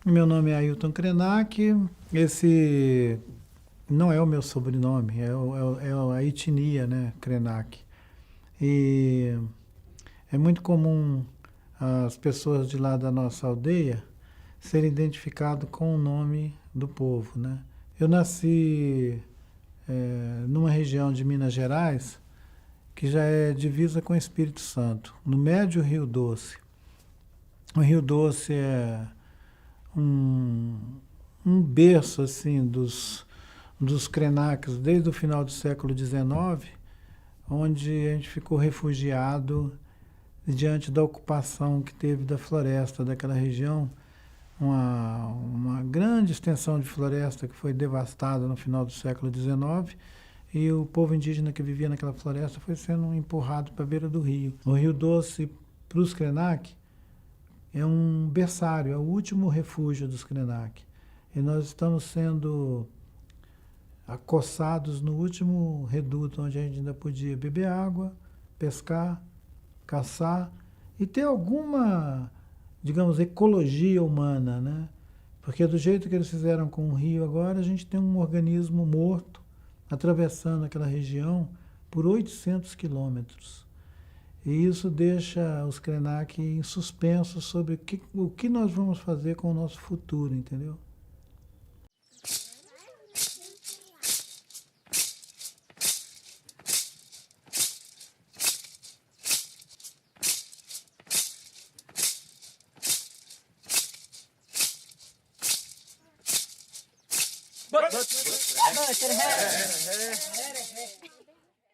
Meu nome é Ailton Krenak. Esse não é o meu sobrenome, é a etnia, né? Krenak. E é muito comum as pessoas de lá da nossa aldeia serem identificadas com o nome do povo, né? Eu nasci numa região de Minas Gerais que já é divisa com o Espírito Santo, no médio Rio Doce. O Rio Doce é um, um berço assim dos Krenaks desde o final do século XIX, onde a gente ficou refugiado diante da ocupação que teve da floresta daquela região, uma grande extensão de floresta que foi devastada no final do século XIX, e o povo indígena que vivia naquela floresta foi sendo empurrado para a beira do rio. O Rio Doce, para os Krenak, é um berçário, é o último refúgio dos Krenak. E nós estamos sendo acossados no último reduto, onde a gente ainda podia beber água, pescar, caçar e ter alguma, digamos, ecologia humana, né? Porque do jeito que eles fizeram com o rio agora, a gente tem um organismo morto atravessando aquela região por 800 quilômetros. E isso deixa os Krenak em suspenso sobre o que nós vamos fazer com o nosso futuro, entendeu?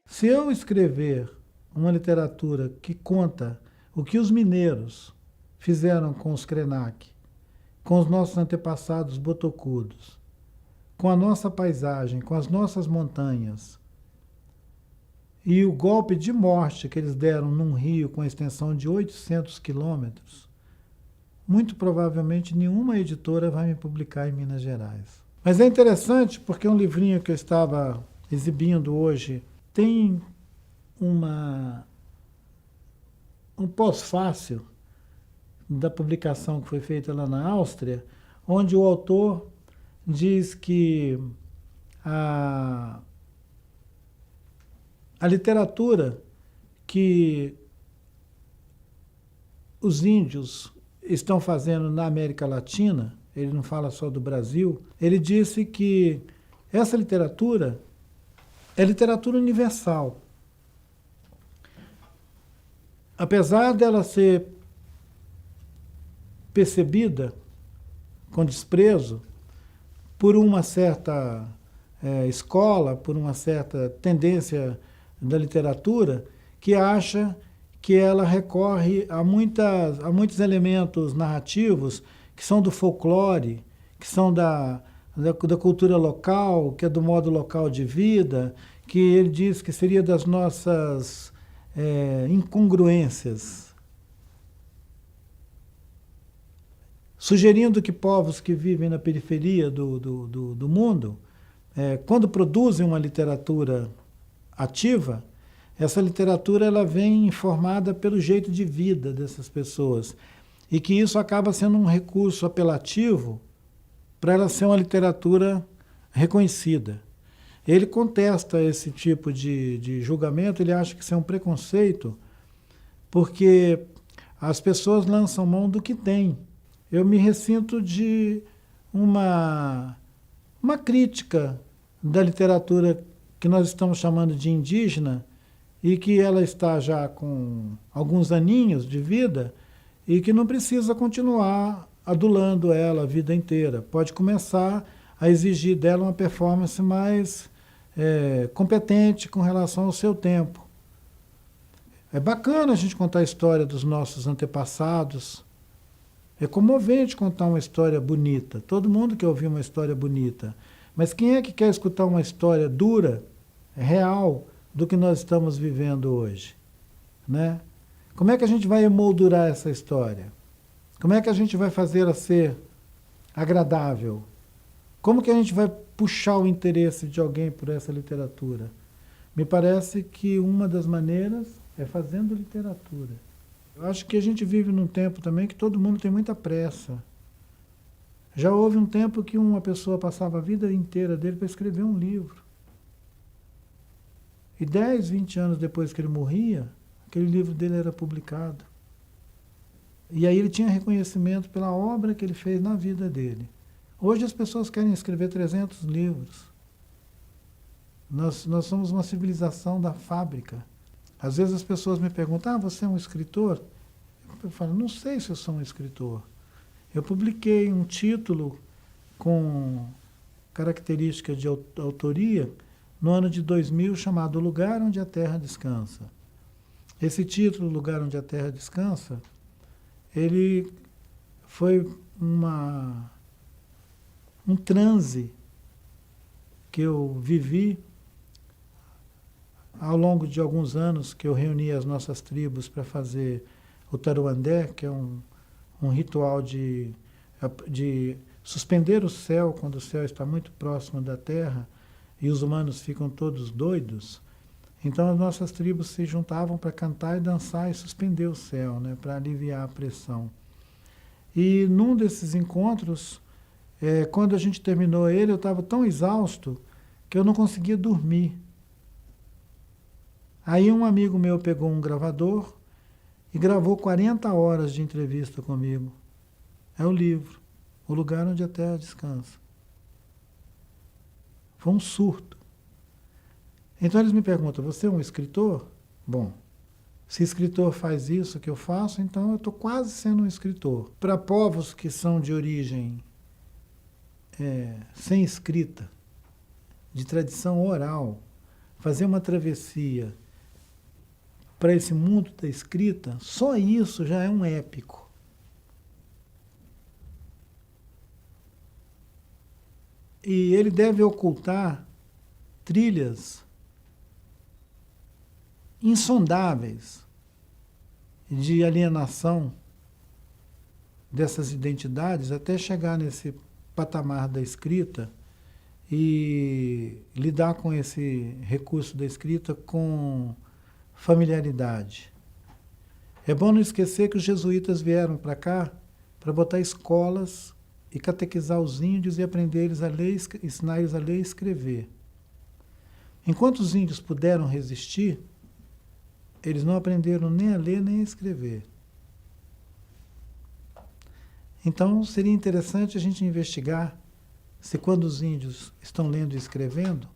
Se eu escrever uma literatura que conta o que os mineiros fizeram com os Krenak, com os nossos antepassados botocudos, com a nossa paisagem, com as nossas montanhas, e o golpe de morte que eles deram num rio com extensão de 800 quilômetros, muito provavelmente nenhuma editora vai me publicar em Minas Gerais. Mas é interessante porque um livrinho que eu estava exibindo hoje tem um pós-fácil da publicação que foi feita lá na Áustria, onde o autor diz que a, a literatura que os índios estão fazendo na América Latina, ele não fala só do Brasil, ele disse que essa literatura é literatura universal. Apesar dela ser percebida com desprezo por uma certa escola, por uma certa tendência da literatura, que acha que ela recorre a muitos elementos narrativos que são do folclore, que são da cultura local, que é do modo local de vida, que ele diz que seria das nossas incongruências. Sugerindo que povos que vivem na periferia do mundo, quando produzem uma literatura ativa, essa literatura ela vem informada pelo jeito de vida dessas pessoas. E que isso acaba sendo um recurso apelativo para ela ser uma literatura reconhecida. Ele contesta esse tipo de julgamento, ele acha que isso é um preconceito, porque as pessoas lançam mão do que têm. Eu me ressinto de uma crítica da literatura que nós estamos chamando de indígena, e que ela está já com alguns aninhos de vida, e que não precisa continuar adulando ela a vida inteira. Pode começar a exigir dela uma performance mais competente com relação ao seu tempo. É bacana a gente contar a história dos nossos antepassados. É comovente contar uma história bonita. Todo mundo quer ouvir uma história bonita. Mas quem é que quer escutar uma história dura, real, do que nós estamos vivendo hoje? Né? Como é que a gente vai emoldurar essa história? Como é que a gente vai fazer ela ser agradável? Como que a gente vai puxar o interesse de alguém por essa literatura? Me parece que uma das maneiras é fazendo literatura. Eu acho que a gente vive num tempo também que todo mundo tem muita pressa. Já houve um tempo que uma pessoa passava a vida inteira dele para escrever um livro. E 10, 20 anos depois que ele morria, aquele livro dele era publicado. E aí ele tinha reconhecimento pela obra que ele fez na vida dele. Hoje as pessoas querem escrever 300 livros. Nós somos uma civilização da fábrica. Às vezes as pessoas me perguntam, você é um escritor? Eu falo, não sei se eu sou um escritor. Eu publiquei um título com característica de autoria no ano de 2000 chamado O Lugar Onde a Terra Descansa. Esse título, O Lugar Onde a Terra Descansa, ele foi um transe que eu vivi ao longo de alguns anos que eu reuni as nossas tribos para fazer o Taruandé, que é um ritual de suspender o céu quando o céu está muito próximo da terra e os humanos ficam todos doidos. Então as nossas tribos se juntavam para cantar e dançar e suspender o céu, né, para aliviar a pressão. E num desses encontros, quando a gente terminou ele, eu estava tão exausto que eu não conseguia dormir. Aí um amigo meu pegou um gravador e gravou 40 horas de entrevista comigo. É o livro, O Lugar Onde a Terra Descansa. Foi um surto. Então eles me perguntam, você é um escritor? Bom, se escritor faz isso que eu faço, então eu estou quase sendo um escritor. Para povos que são de origem sem escrita, de tradição oral, fazer uma travessia para esse mundo da escrita, só isso já é um épico. E ele deve ocultar trilhas insondáveis de alienação dessas identidades até chegar nesse patamar da escrita e lidar com esse recurso da escrita com familiaridade. É bom não esquecer que os jesuítas vieram para cá para botar escolas e catequizar os índios e aprender eles a ler, ensinar eles a ler e escrever. Enquanto os índios puderam resistir, eles não aprenderam nem a ler nem a escrever. Então seria interessante a gente investigar se quando os índios estão lendo e escrevendo,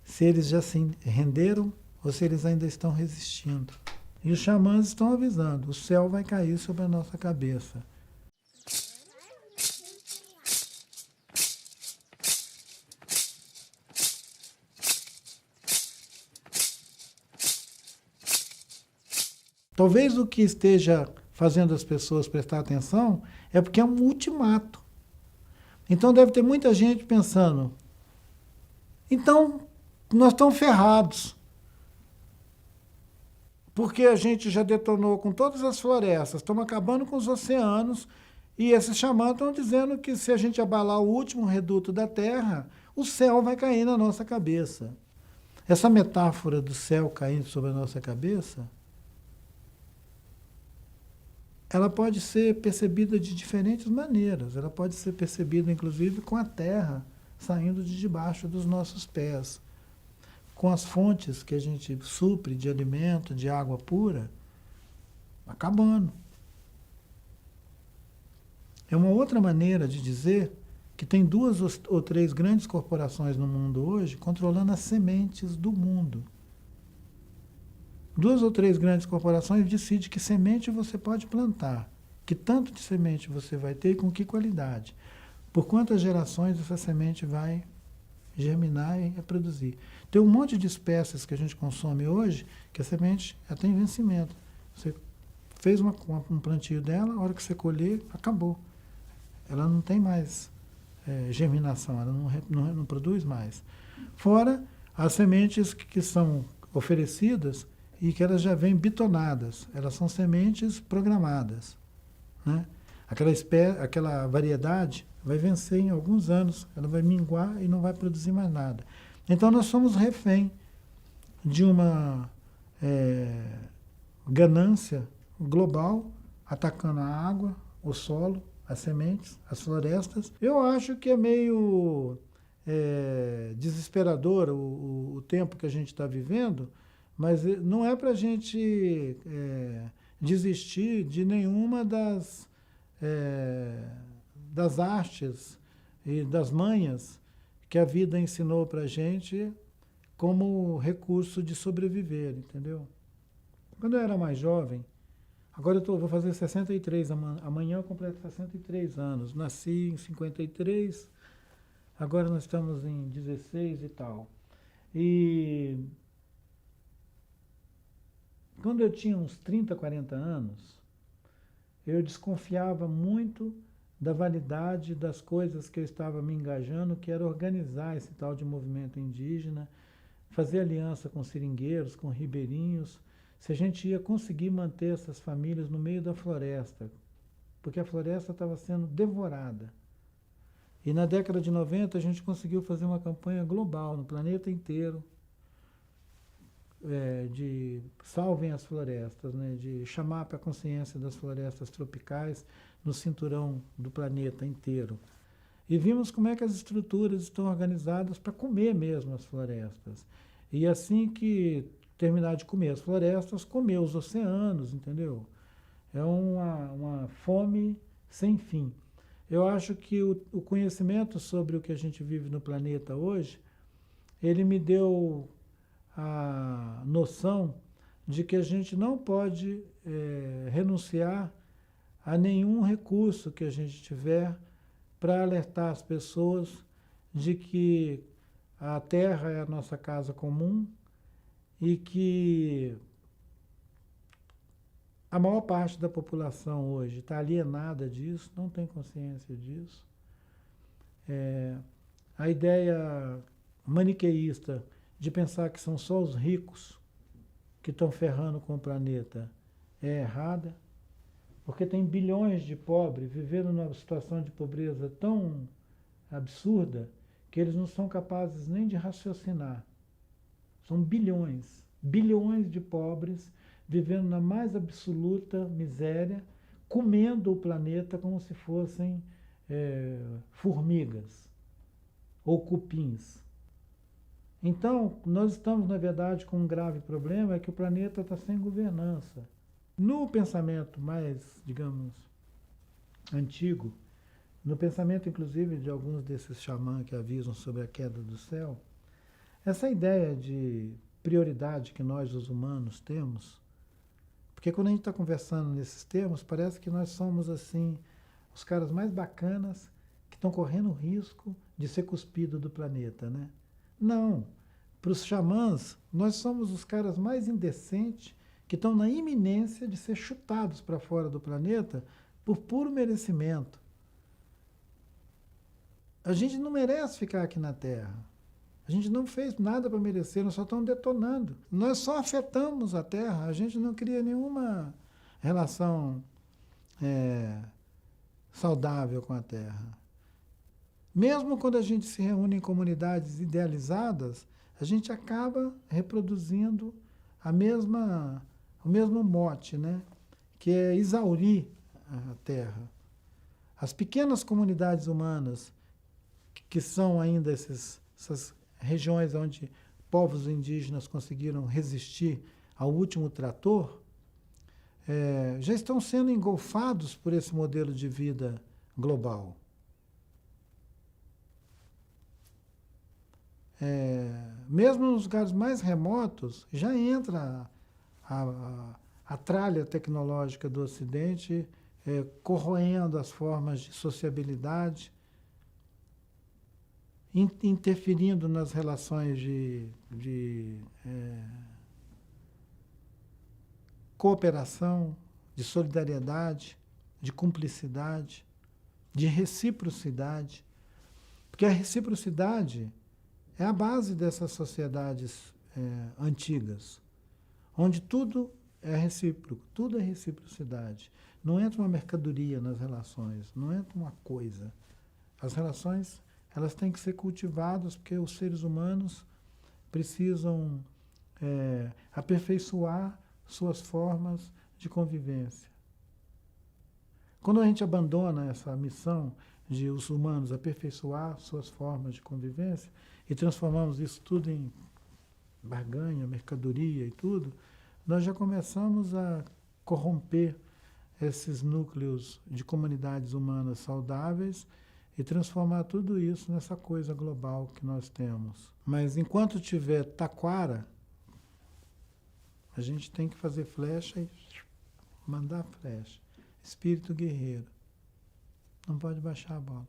se eles já se renderam ou se eles ainda estão resistindo. E os xamãs estão avisando, o céu vai cair sobre a nossa cabeça. Talvez o que esteja fazendo as pessoas prestar atenção é porque é um ultimato. Então deve ter muita gente pensando, então nós estamos ferrados. Porque a gente já detonou com todas as florestas, estamos acabando com os oceanos, e esses xamãs estão dizendo que se a gente abalar o último reduto da Terra, o céu vai cair na nossa cabeça. Essa metáfora do céu caindo sobre a nossa cabeça, ela pode ser percebida de diferentes maneiras. Ela pode ser percebida, inclusive, com a terra saindo de debaixo dos nossos pés. Com as fontes que a gente supre de alimento, de água pura, acabando. É uma outra maneira de dizer que tem 2 ou 3 grandes corporações no mundo hoje controlando as sementes do mundo. 2 ou 3 grandes corporações decidem que semente você pode plantar, que tanto de semente você vai ter e com que qualidade. Por quantas gerações essa semente vai germinar e reproduzir. Tem um monte de espécies que a gente consome hoje que a semente já tem vencimento. Você fez um plantio dela, a hora que você colher, acabou. Ela não tem mais germinação, ela não produz mais. Fora as sementes que são oferecidas e que elas já vêm bitonadas. Elas são sementes programadas, né? Aquela variedade vai vencer em alguns anos, ela vai minguar e não vai produzir mais nada. Então nós somos refém de uma ganância global atacando a água, o solo as sementes, as florestas. Eu acho que é meio desesperador o tempo que a gente está vivendo, mas não é para a gente desistir de nenhuma das artes e das manhas que a vida ensinou para a gente como recurso de sobreviver, entendeu? Quando eu era mais jovem, agora vou fazer 63, amanhã eu completo 63 anos. Nasci em 53, agora nós estamos em 16 e tal. E quando eu tinha uns 30, 40 anos, eu desconfiava muito da validade das coisas que eu estava me engajando, que era organizar esse tal de movimento indígena, fazer aliança com seringueiros, com ribeirinhos, se a gente ia conseguir manter essas famílias no meio da floresta, porque a floresta estava sendo devorada. E na década de 90 a gente conseguiu fazer uma campanha global no planeta inteiro, de salvem as florestas, né, de chamar para a consciência das florestas tropicais no cinturão do planeta inteiro. E vimos como é que as estruturas estão organizadas para comer mesmo as florestas. E assim que terminar de comer as florestas, comer os oceanos, entendeu? É uma fome sem fim. Eu acho que o conhecimento sobre o que a gente vive no planeta hoje, ele me deu a noção de que a gente não pode renunciar a nenhum recurso que a gente tiver para alertar as pessoas de que a Terra é a nossa casa comum e que a maior parte da população hoje está alienada disso, não tem consciência disso. A ideia maniqueísta de pensar que são só os ricos que estão ferrando com o planeta é errada, porque tem bilhões de pobres vivendo numa situação de pobreza tão absurda que eles não são capazes nem de raciocinar. São bilhões, bilhões de pobres vivendo na mais absoluta miséria, comendo o planeta como se fossem formigas ou cupins. Então, nós estamos, na verdade, com um grave problema, é que o planeta está sem governança. No pensamento mais, digamos, antigo, no pensamento, inclusive, de alguns desses xamãs que avisam sobre a queda do céu, essa ideia de prioridade que nós, os humanos, temos, porque quando a gente está conversando nesses termos, parece que nós somos, assim, os caras mais bacanas que estão correndo o risco de ser cuspido do planeta, né? Não. Para os xamãs, nós somos os caras mais indecentes que estão na iminência de ser chutados para fora do planeta por puro merecimento. A gente não merece ficar aqui na Terra. A gente não fez nada para merecer, nós só estamos detonando. Nós só afetamos a Terra, a gente não cria nenhuma relação saudável com a Terra. Mesmo quando a gente se reúne em comunidades idealizadas, a gente acaba reproduzindo o mesmo mote, né? Que é exaurir a Terra. As pequenas comunidades humanas, que são ainda essas regiões onde povos indígenas conseguiram resistir ao último trator, já estão sendo engolfados por esse modelo de vida global. Mesmo nos lugares mais remotos, já entra a tralha tecnológica do Ocidente, corroendo as formas de sociabilidade, interferindo nas relações de cooperação, de solidariedade, de cumplicidade, de reciprocidade. Porque a reciprocidade é a base dessas sociedades antigas, onde tudo é recíproco, tudo é reciprocidade. Não entra uma mercadoria nas relações, não entra uma coisa. As relações, elas têm que ser cultivadas porque os seres humanos precisam aperfeiçoar suas formas de convivência. Quando a gente abandona essa missão de os humanos aperfeiçoar suas formas de convivência e transformamos isso tudo em barganha, mercadoria e tudo, nós já começamos a corromper esses núcleos de comunidades humanas saudáveis e transformar tudo isso nessa coisa global que nós temos. Mas enquanto tiver taquara, a gente tem que fazer flecha e mandar flecha. Espírito guerreiro. Não pode baixar a bola.